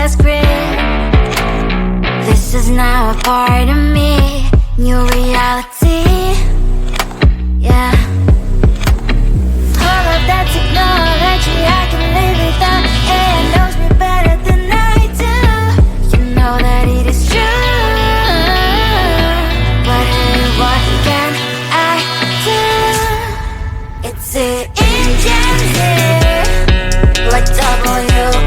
the script. This is now a part of me, new reality. Yeah. All of that technology I can live without. It knows me better than I do. You know that it is true. But hey, what can I do? It's the engines here, like WXYZ.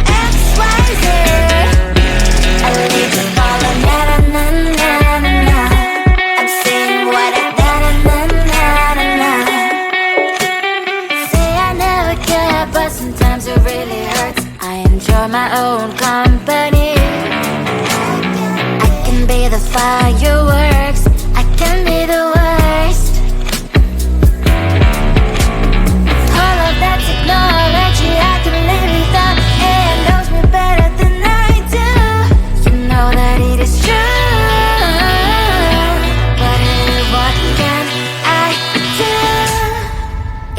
I need to follow na na na na na na. I'm saying what I na na na na na na. Say I never care, but sometimes it really hurts. I enjoy my own company. I can be the fireworks, I can be the worst. All of that technology I can live without. It knows me better than I do. You know that it is true. But hey, what can I do?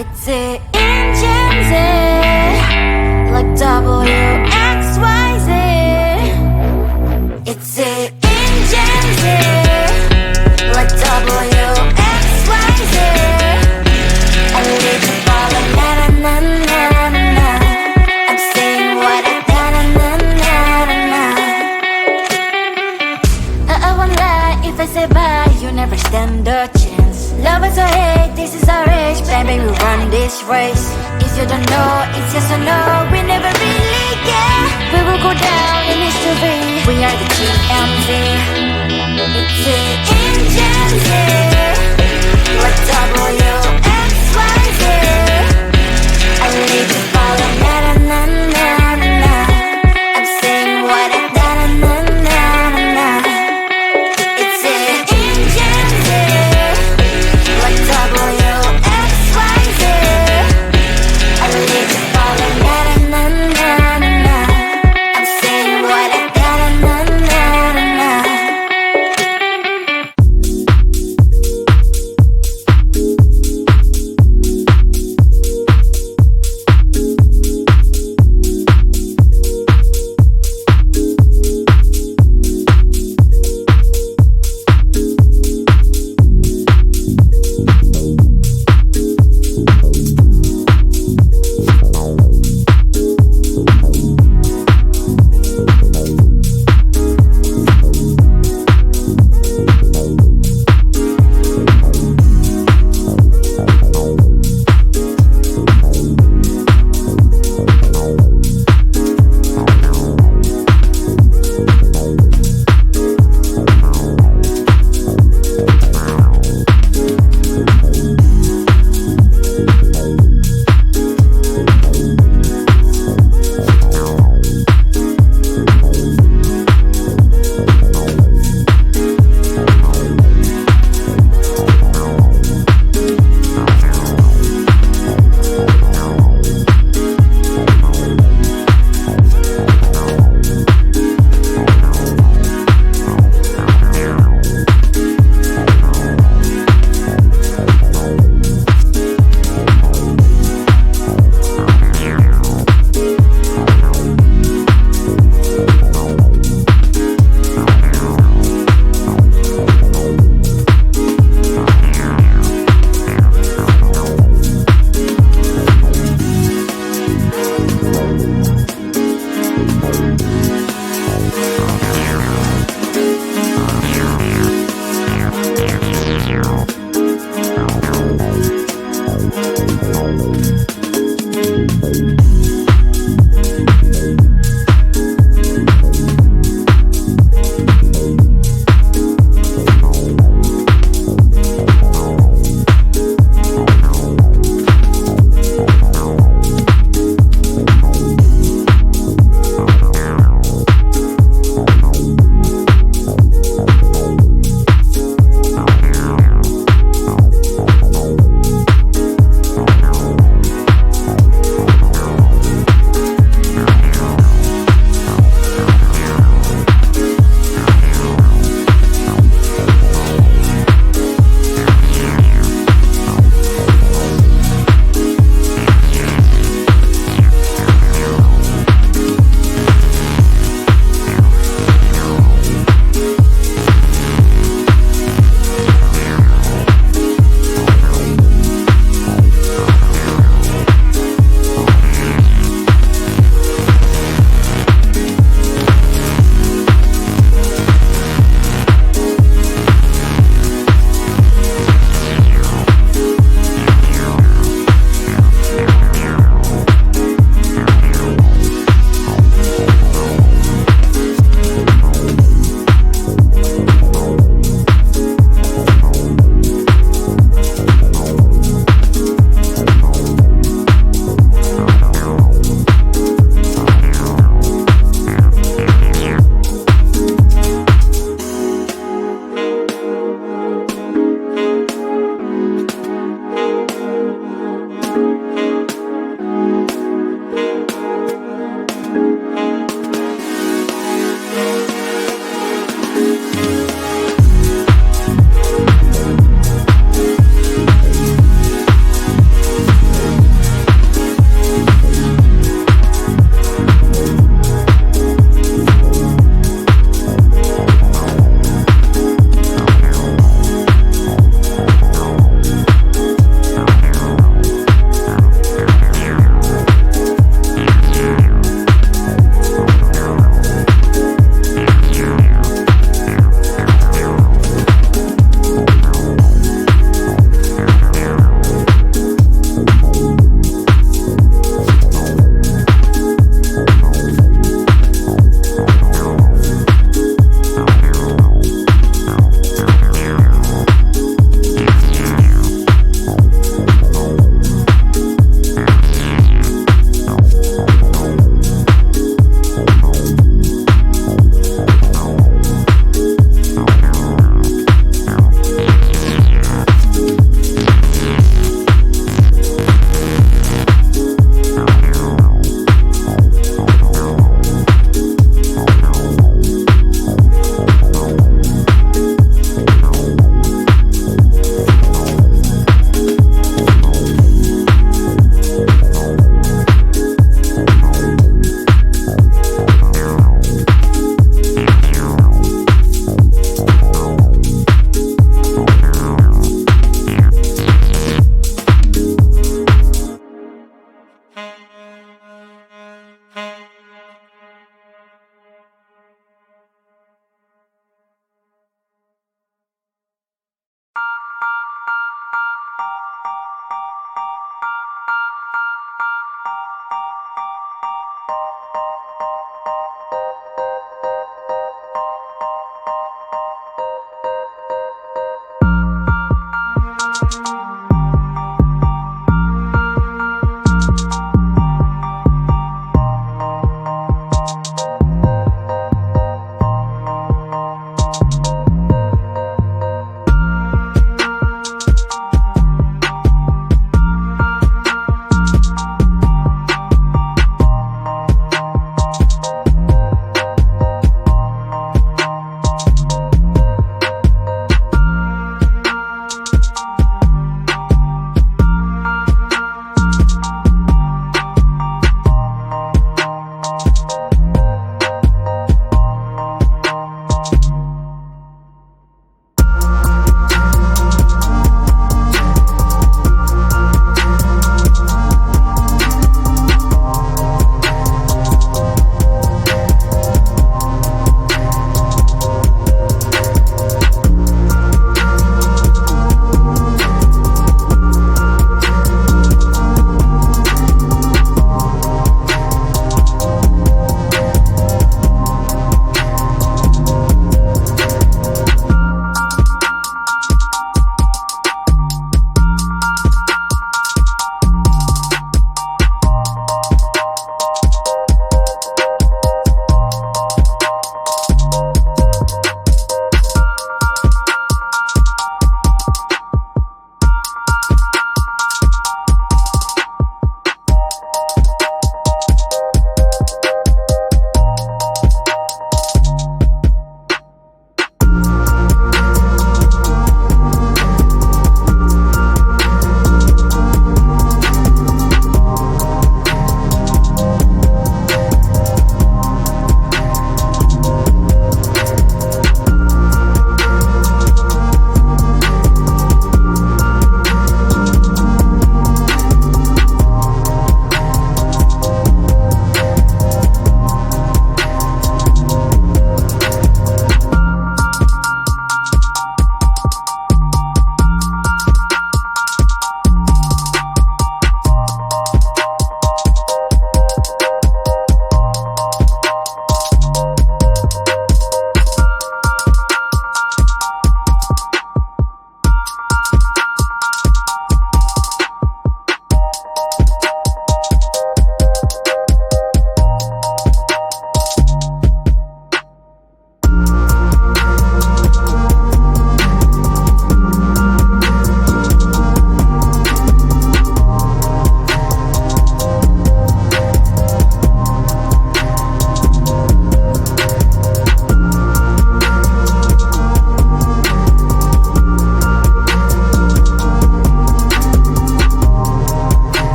It's the engines, like WXYZ. It's the engines, like WXYZ. I need to follow na na na na na na. I'm saying what I na na na na na na. I won't lie if I say bye, you never stand a chance. Love is or hate, this is our age, baby, we run this race. If you don't know, it's yes or no, we never really care. We will go down in history, we are the TMZ. It's the engines, like WXYZ. I need to follow na na na na na na. I'm saying what I na na na na na. It's the engines, like WXYZ. I need to follow na na na na na. I'm saying what I na na na na na.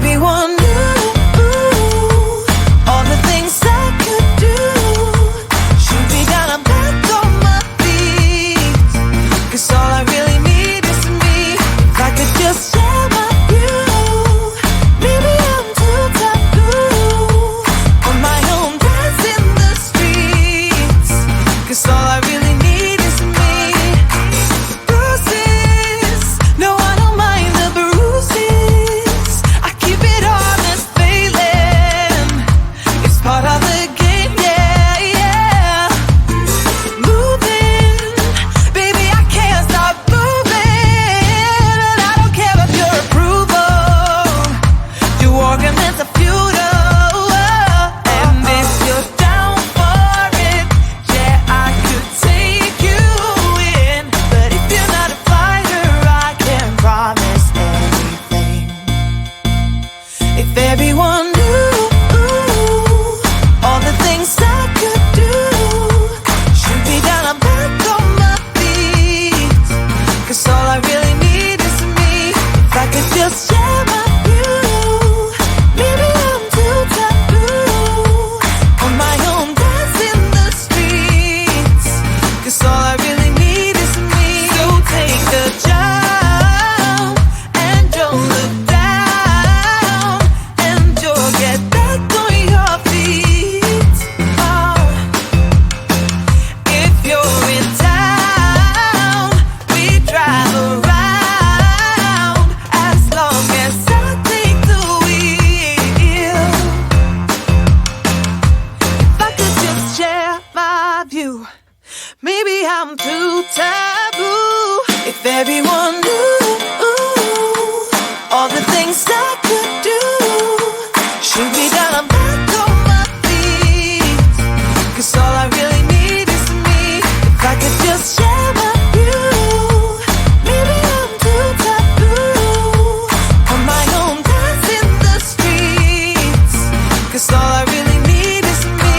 everyone knew all the things I could do, shoot me down, I'm back on my feet. 'Cause all I really need is me. If I could just share my view, maybe I'm too taboo on my own dance in the streets. 'Cause all I really need is me. Bruises, no, I don't mind the bruises. I keep it honest, failing. It's part of the game, yeah, yeah. Moving, baby, I can't stop moving. And I don't care of your approval. Your arguments are futile. And if you're down for it, yeah, I could take you in. But if you're not a fighter, I can't promise anything. If everyone knew all the things I could do, shoot me down, I'm back on my feet. 'Cause all I really need is me. If I could just share my view, maybe I'm too taboo on my own dance in the streets. 'Cause all I really need is me. So take the jump and don't look down, and you'll get back on your feet. Oh. If you're in town, we drive around as long as I take the wheel. If I could just share my view, maybe I'm too taboo. If everyone knew all the things I could do, shoot me down, I'm back on my feet. 'Cause all I really need is me. If I could just share my view, maybe I'm too taboo on my own dance in the streets. 'Cause all I really need is me.